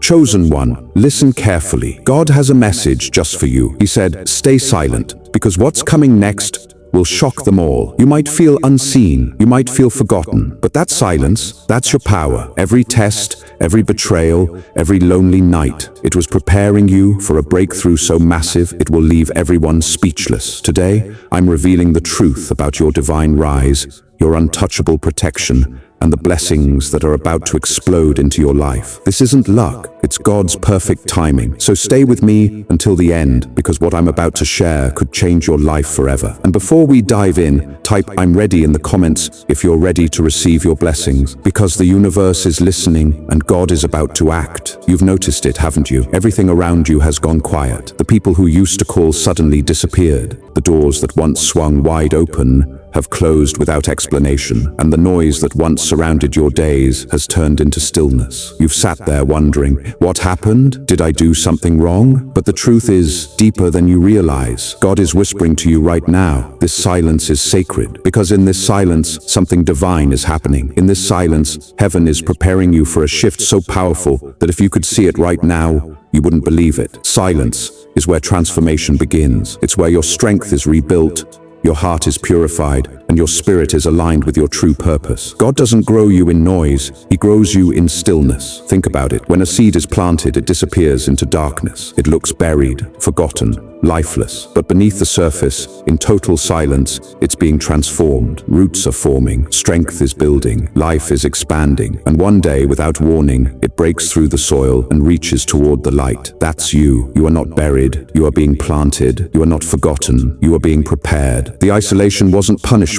Chosen one, listen carefully. God has a message just for you. He said, stay silent, because what's coming next will shock them all. You might feel unseen, you might feel forgotten, but that silence, that's your power. Every test, every betrayal, every lonely night, it was preparing you for a breakthrough so massive it will leave everyone speechless. Today, I'm revealing the truth about your divine rise, your untouchable protection, and the blessings that are about to explode into your life. This isn't luck, it's God's perfect timing. So stay with me until the end, because what I'm about to share could change your life forever. And before we dive in, type "I'm ready" in the comments if you're ready to receive your blessings, because the universe is listening and God is about to act. You've noticed it, haven't you? Everything around you has gone quiet. The people who used to call suddenly disappeared. The doors that once swung wide open have closed without explanation, and the noise that once surrounded your days has turned into stillness. You've sat there wondering, what happened? Did I do something wrong? But the truth is deeper than you realize. God is whispering to you right now. This silence is sacred, because in this silence, something divine is happening. In this silence, heaven is preparing you for a shift so powerful that if you could see it right now, you wouldn't believe it. Silence is where transformation begins. It's where your strength is rebuilt, your heart is purified, and your spirit is aligned with your true purpose. God doesn't grow you in noise, He grows you in stillness. Think about it. When a seed is planted, it disappears into darkness. It looks buried, forgotten, lifeless. But beneath the surface, in total silence, it's being transformed. Roots are forming, strength is building, life is expanding, and one day, without warning, it breaks through the soil and reaches toward the light. That's you. You are not buried. You are being planted. You are not forgotten. You are being prepared. The isolation wasn't punishment.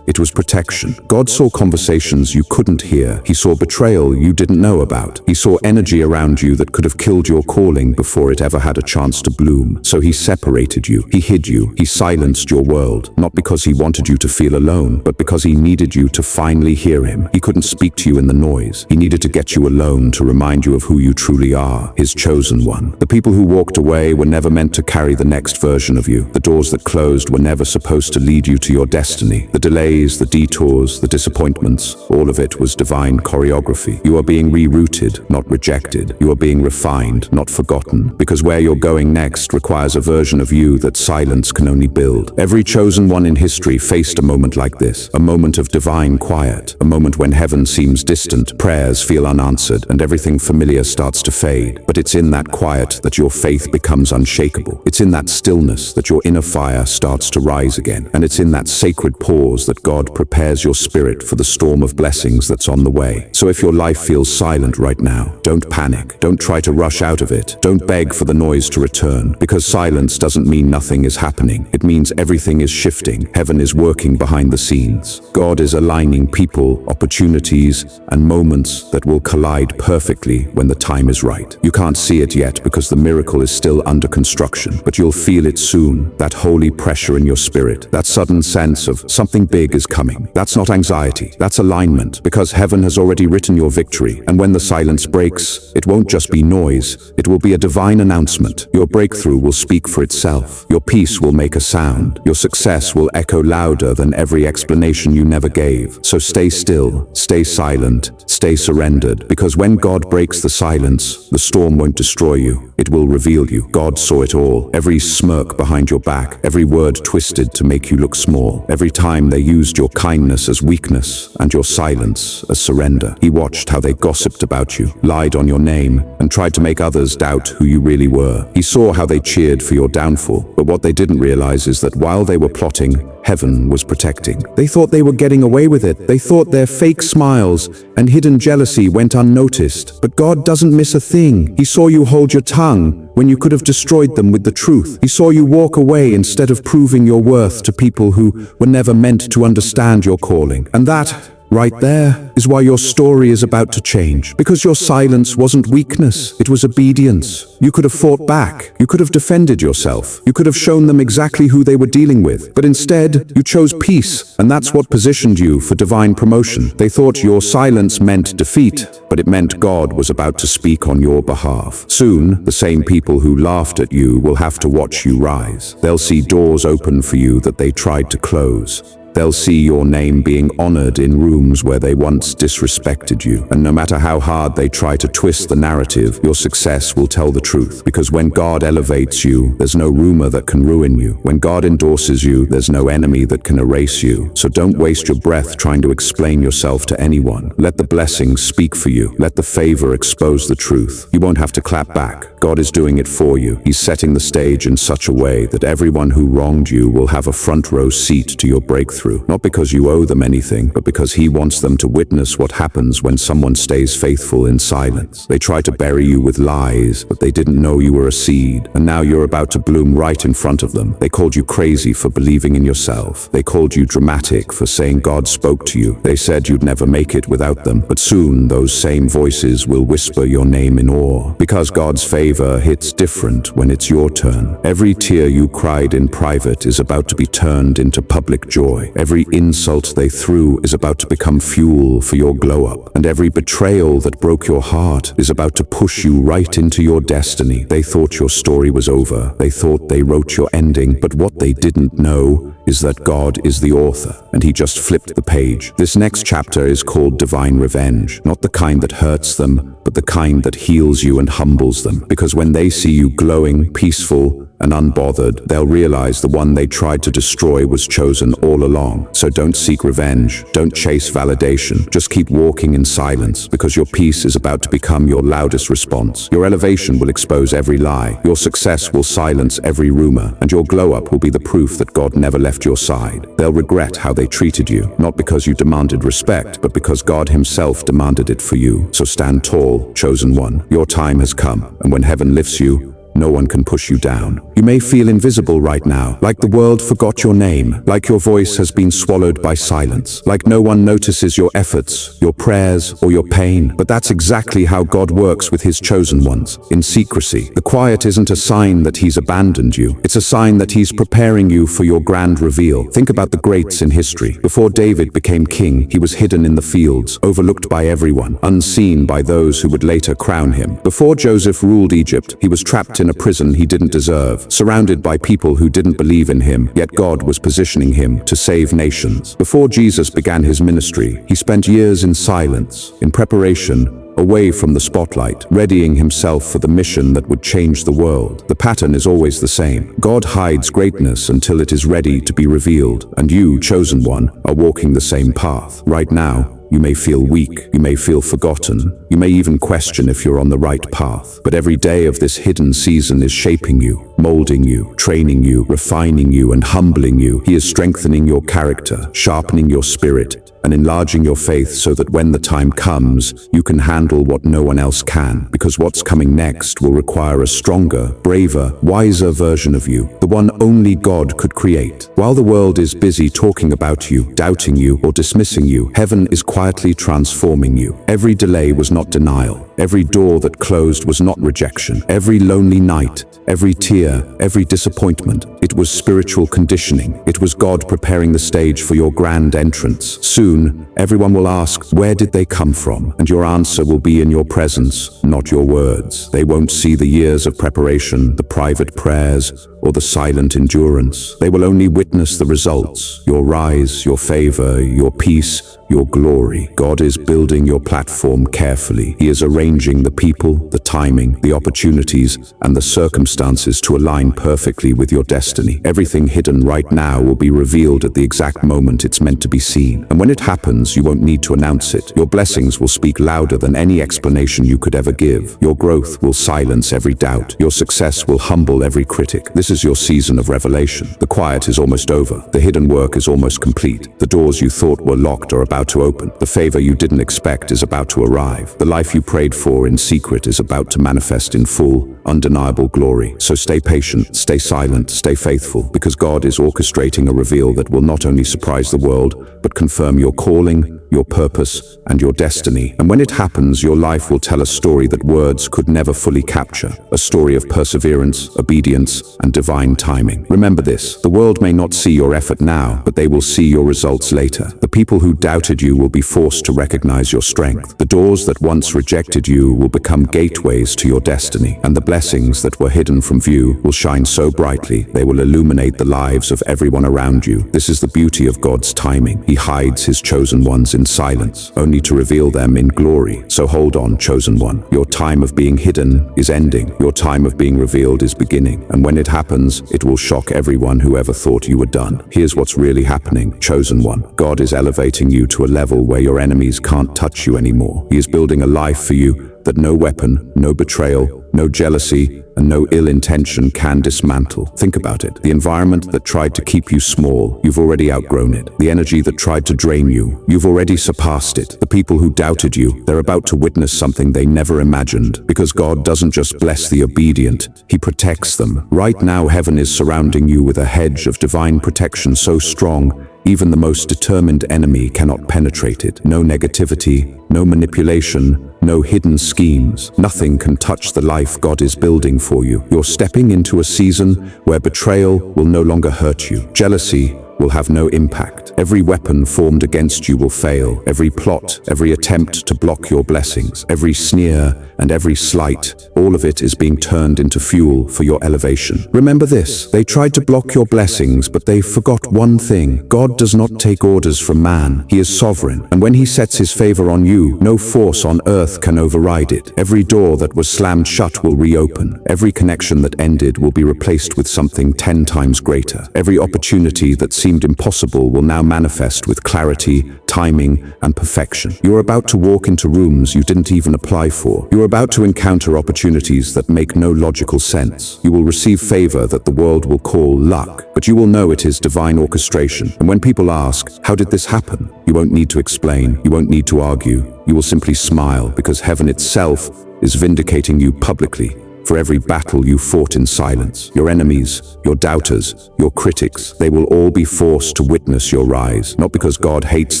It was protection. God saw conversations you couldn't hear. He saw betrayal you didn't know about. He saw energy around you that could have killed your calling before it ever had a chance to bloom. So He separated you. He hid you. He silenced your world, not because He wanted you to feel alone, but because He needed you to finally hear Him. He couldn't speak to you in the noise. He needed to get you alone to remind you of who you truly are, His chosen one. The people who walked away were never meant to carry the next version of you. The doors that closed were never supposed to lead you to your destiny. The delays, the detours, the disappointments, all of it was divine choreography. You are being rerouted, not rejected. You are being refined, not forgotten. Because where you're going next requires a version of you that silence can only build. Every chosen one in history faced a moment like this, a moment of divine quiet, a moment when heaven seems distant, prayers feel unanswered, and everything familiar starts to fade. But it's in that quiet that your faith becomes unshakable. It's in that stillness that your inner fire starts to rise again. And it's in that sacred pause that God prepares your spirit for the storm of blessings that's on the way. So if your life feels silent right now, don't panic. Don't try to rush out of it. Don't beg for the noise to return, because silence doesn't mean nothing is happening. It means everything is shifting. Heaven is working behind the scenes. God is aligning people, opportunities, and moments that will collide perfectly when the time is right. You can't see it yet because the miracle is still under construction, but you'll feel it soon. That holy pressure in your spirit, that sudden sense of something big is coming. That's not anxiety, that's alignment, because heaven has already written your victory. And when the silence breaks, it won't just be noise, it will be a divine announcement. Your breakthrough will speak for itself. Your peace will make a sound. Your success will echo louder than every explanation you never gave. So stay still, stay silent, stay surrendered, because when God breaks the silence, the storm won't destroy you. It will reveal you. God saw it all. Every smirk behind your back, every word twisted to make you look small, every time they used your kindness as weakness and your silence as surrender. He watched how they gossiped about you, lied on your name, and tried to make others doubt who you really were. He saw how they cheered for your downfall, but what they didn't realize is that while they were plotting, heaven was protecting. They thought they were getting away with it. They thought their fake smiles and hidden jealousy went unnoticed. But God doesn't miss a thing. He saw you hold your tongue when you could have destroyed them with the truth. He saw you walk away instead of proving your worth to people who were never meant to understand your calling. And that, right there, is why your story is about to change. Because your silence wasn't weakness, it was obedience. You could have fought back. You could have defended yourself. You could have shown them exactly who they were dealing with. But instead, you chose peace, and that's what positioned you for divine promotion. They thought your silence meant defeat, but it meant God was about to speak on your behalf. Soon, the same people who laughed at you will have to watch you rise. They'll see doors open for you that they tried to close. They'll see your name being honored in rooms where they once disrespected you. And no matter how hard they try to twist the narrative, your success will tell the truth. Because when God elevates you, there's no rumor that can ruin you. When God endorses you, there's no enemy that can erase you. So don't waste your breath trying to explain yourself to anyone. Let the blessings speak for you. Let the favor expose the truth. You won't have to clap back. God is doing it for you. He's setting the stage in such a way that everyone who wronged you will have a front row seat to your breakthrough. Not because you owe them anything, but because He wants them to witness what happens when someone stays faithful in silence. They tried to bury you with lies, but they didn't know you were a seed. And now you're about to bloom right in front of them. They called you crazy for believing in yourself. They called you dramatic for saying God spoke to you. They said you'd never make it without them. But soon those same voices will whisper your name in awe. Because God's favor hits different when it's your turn. Every tear you cried in private is about to be turned into public joy. Every insult they threw is about to become fuel for your glow up. And every betrayal that broke your heart is about to push you right into your destiny. They thought your story was over. They thought they wrote your ending. But what they didn't know is that God is the author, and He just flipped the page. This next chapter is called Divine Revenge. Not the kind that hurts them, but the kind that heals you and humbles them. Because when they see you glowing, peaceful, and unbothered, they'll realize the one they tried to destroy was chosen all along. So don't seek revenge. Don't chase validation. Just keep walking in silence, because your peace is about to become your loudest response. Your elevation will expose every lie. Your success will silence every rumor. And your glow up will be the proof that God never left your side. They'll regret how they treated you, not because you demanded respect, but because God Himself demanded it for you. So stand tall, chosen one. Your time has come, and when heaven lifts you, no one can push you down. You may feel invisible right now, like the world forgot your name, like your voice has been swallowed by silence, like no one notices your efforts, your prayers, or your pain. But that's exactly how God works with His chosen ones, in secrecy. The quiet isn't a sign that He's abandoned you. It's a sign that He's preparing you for your grand reveal. Think about the greats in history. Before David became king, he was hidden in the fields, overlooked by everyone, unseen by those who would later crown him. Before Joseph ruled Egypt, he was trapped in a prison he didn't deserve, surrounded by people who didn't believe in him, yet God was positioning him to save nations. Before Jesus began His ministry, He spent years in silence, in preparation, away from the spotlight, readying Himself for the mission that would change the world. The pattern is always the same. God hides greatness until it is ready to be revealed, and you, chosen one, are walking the same path. Right now, you may feel weak, you may feel forgotten, you may even question if you're on the right path. But every day of this hidden season is shaping you, molding you, training you, refining you, and humbling you. He is strengthening your character, sharpening your spirit, and enlarging your faith so that when the time comes, you can handle what no one else can. Because what's coming next will require a stronger, braver, wiser version of you, the one only God could create. While the world is busy talking about you, doubting you, or dismissing you, heaven is quietly transforming you. Every delay was not denial. Every door that closed was not rejection. Every lonely night, every tear, every disappointment, it was spiritual conditioning. It was God preparing the stage for your grand entrance. Soon, everyone will ask, where did they come from? And your answer will be in your presence, not your words. They won't see the years of preparation, the private prayers, or the silent endurance. They will only witness the results, your rise, your favor, your peace, your glory. God is building your platform carefully. He is arranging the people, the timing, the opportunities, and the circumstances to align perfectly with your destiny. Everything hidden right now will be revealed at the exact moment it's meant to be seen. And when it happens, you won't need to announce it. Your blessings will speak louder than any explanation you could ever give. Your growth will silence every doubt. Your success will humble every critic. This is your season of revelation. The quiet is almost over. The hidden work is almost complete. The doors you thought were locked are about to open. The favor you didn't expect is about to arrive. The life you prayed for in secret is about to manifest in full, undeniable glory. So stay patient, stay silent, stay faithful, because God is orchestrating a reveal that will not only surprise the world, but confirm your calling, your purpose, and your destiny. And when it happens, your life will tell a story that words could never fully capture. A story of perseverance, obedience, and divine divine timing. Remember this, the world may not see your effort now, but they will see your results later. The people who doubted you will be forced to recognize your strength. The doors that once rejected you will become gateways to your destiny, and the blessings that were hidden from view will shine so brightly they will illuminate the lives of everyone around you. This is the beauty of God's timing. He hides his chosen ones in silence, only to reveal them in glory. So hold on, chosen one. Your time of being hidden is ending. Your time of being revealed is beginning. And when it happens, it will shock everyone who ever thought you were done. Here's what's really happening, chosen one. God is elevating you to a level where your enemies can't touch you anymore. He is building a life for you that no weapon, no betrayal, no jealousy, and no ill intention can dismantle. Think about it. The environment that tried to keep you small, you've already outgrown it. The energy that tried to drain you, you've already surpassed it. The people who doubted you, they're about to witness something they never imagined. Because God doesn't just bless the obedient, He protects them. Right now, heaven is surrounding you with a hedge of divine protection so strong, even the most determined enemy cannot penetrate it. No negativity, no manipulation, no hidden schemes. Nothing can touch the life God is building for you. You're stepping into a season where betrayal will no longer hurt you. Jealousy will have no impact. Every weapon formed against you will fail. Every plot, every attempt to block your blessings, every sneer and every slight, all of it is being turned into fuel for your elevation. Remember this, they tried to block your blessings, but they forgot one thing. God does not take orders from man. He is sovereign. And when He sets His favor on you, no force on earth can override it. Every door that was slammed shut will reopen. Every connection that ended will be replaced with something 10 times greater. Every opportunity that seemed impossible will now manifest with clarity, timing, and perfection. You're about to walk into rooms you didn't even apply for. You're about to encounter opportunities that make no logical sense. You will receive favor that the world will call luck, but you will know it is divine orchestration. And when people ask, how did this happen? You won't need to explain. You won't need to argue. You will simply smile, because heaven itself is vindicating you publicly. For every battle you fought in silence, your enemies, your doubters, your critics, they will all be forced to witness your rise, not because God hates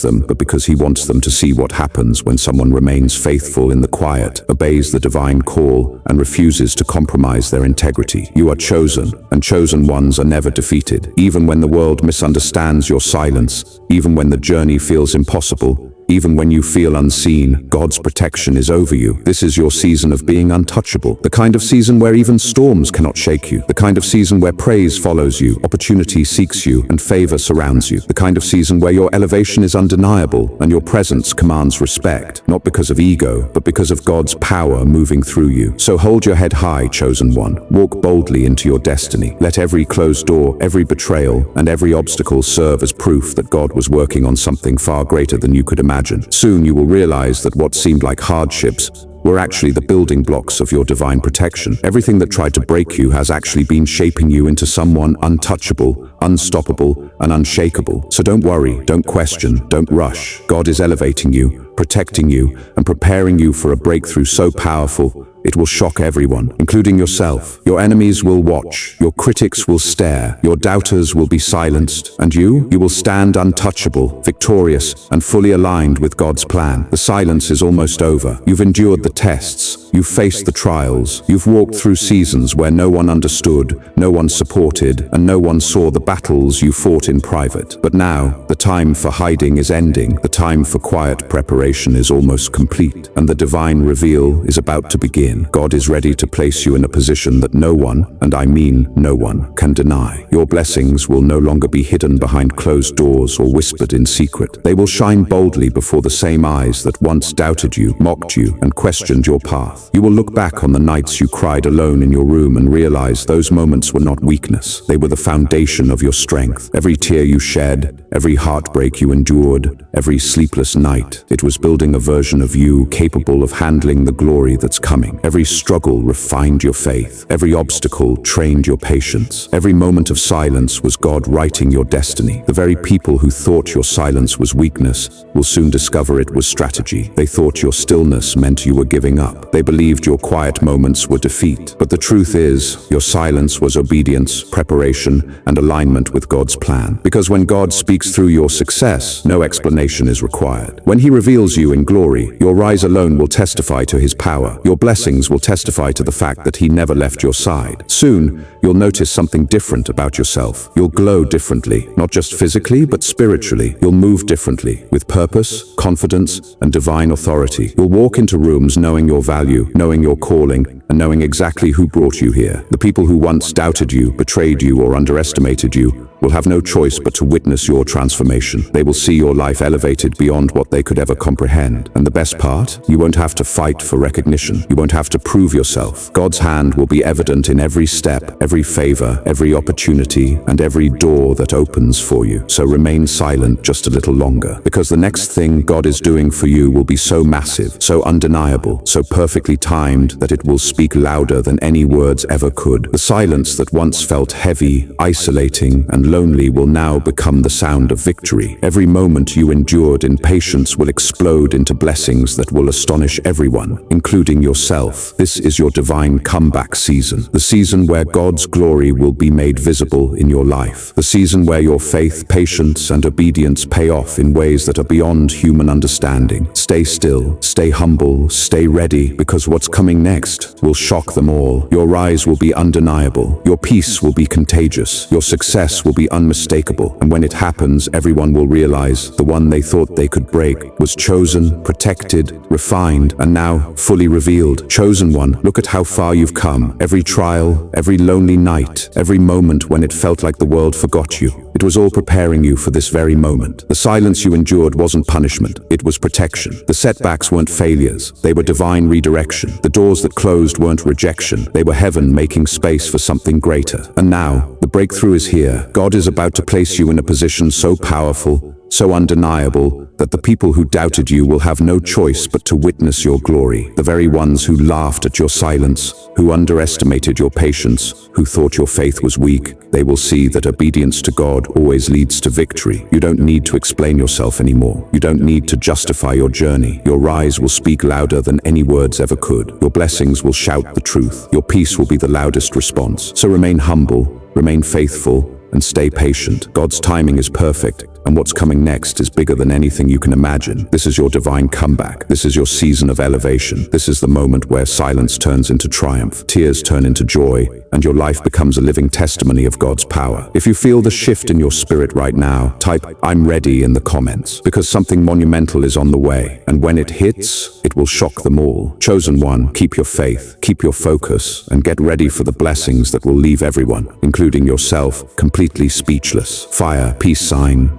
them, but because He wants them to see what happens when someone remains faithful in the quiet, obeys the divine call, and refuses to compromise their integrity. You are chosen, and chosen ones are never defeated. Even when the world misunderstands your silence, even when the journey feels impossible, even when you feel unseen, God's protection is over you. This is your season of being untouchable. The kind of season where even storms cannot shake you. The kind of season where praise follows you, opportunity seeks you, and favor surrounds you. The kind of season where your elevation is undeniable and your presence commands respect, not because of ego, but because of God's power moving through you. So hold your head high, chosen one. Walk boldly into your destiny. Let every closed door, every betrayal, and every obstacle serve as proof that God was working on something far greater than you could imagine. Soon you will realize that what seemed like hardships were actually the building blocks of your divine protection. Everything that tried to break you has actually been shaping you into someone untouchable, unstoppable, and unshakable. So don't worry, don't question, don't rush. God is elevating you, protecting you, and preparing you for a breakthrough so powerful it will shock everyone, including yourself. Your enemies will watch, your critics will stare, your doubters will be silenced, and you will stand untouchable, victorious, and fully aligned with God's plan. The silence is almost over. You've endured the tests, you've faced the trials, you've walked through seasons where no one understood, no one supported, and no one saw the battles you fought in private. But now, the time for hiding is ending, the time for quiet preparation is almost complete, and the divine reveal is about to begin. God is ready to place you in a position that no one, and I mean no one, can deny. Your blessings will no longer be hidden behind closed doors or whispered in secret. They will shine boldly before the same eyes that once doubted you, mocked you, and questioned your path. You will look back on the nights you cried alone in your room and realize those moments were not weakness. They were the foundation of your strength. Every tear you shed, every heartbreak you endured, every sleepless night, it was building a version of you capable of handling the glory that's coming. Every struggle refined your faith. Every obstacle trained your patience. Every moment of silence was God writing your destiny. The very people who thought your silence was weakness will soon discover it was strategy. They thought your stillness meant you were giving up. They believed your quiet moments were defeat. But the truth is, your silence was obedience, preparation, and alignment with God's plan. Because when God speaks through your success, no explanation is required. When He reveals you in glory, your rise alone will testify to His power. Your blessings blessings will testify to the fact that He never left your side. Soon, you'll notice something different about yourself. You'll glow differently, not just physically, but spiritually. You'll move differently, with purpose, confidence, and divine authority. You'll walk into rooms knowing your value, knowing your calling, and knowing exactly who brought you here. The people who once doubted you, betrayed you, or underestimated you will have no choice but to witness your transformation. They will see your life elevated beyond what they could ever comprehend. And the best part? You won't have to fight for recognition. You won't have to prove yourself. God's hand will be evident in every step, every favor, every opportunity, and every door that opens for you. So remain silent just a little longer, because the next thing God is doing for you will be so massive, so undeniable, so perfectly timed that it will speak louder than any words ever could. The silence that once felt heavy, isolating, and lonely will now become the sound of victory. Every moment you endured in patience will explode into blessings that will astonish everyone, including yourself. This is your divine comeback season, the season where God's glory will be made visible in your life, the season where your faith, patience, and obedience pay off in ways that are beyond human understanding. Stay still, stay humble, stay ready, because what's coming next will shock them all. Your rise will be undeniable, your peace will be contagious, your success will be unmistakable, and when it happens, everyone will realize the one they thought they could break was chosen, protected, refined, and now fully revealed. Chosen one, look at how far you've come. Every trial, every lonely night, every moment when it felt like the world forgot you. It was all preparing you for this very moment. The silence you endured wasn't punishment, it was protection. The setbacks weren't failures, they were divine redirection. The doors that closed weren't rejection, they were heaven making space for something greater. And now, the breakthrough is here. God is about to place you in a position so powerful, so undeniable, that the people who doubted you will have no choice but to witness your glory. The very ones who laughed at your silence, who underestimated your patience, who thought your faith was weak, they will see that obedience to God always leads to victory. You don't need to explain yourself anymore. You don't need to justify your journey. Your rise will speak louder than any words ever could. Your blessings will shout the truth. Your peace will be the loudest response. So remain humble, remain faithful, and stay patient. God's timing is perfect, and what's coming next is bigger than anything you can imagine. This is your divine comeback. This is your season of elevation. This is the moment where silence turns into triumph, tears turn into joy, and your life becomes a living testimony of God's power. If you feel the shift in your spirit right now, type "I'm ready" in the comments, because something monumental is on the way, and when it hits, it will shock them all. Chosen one, keep your faith, keep your focus, and get ready for the blessings that will leave everyone, including yourself, completely speechless. Fire, peace sign,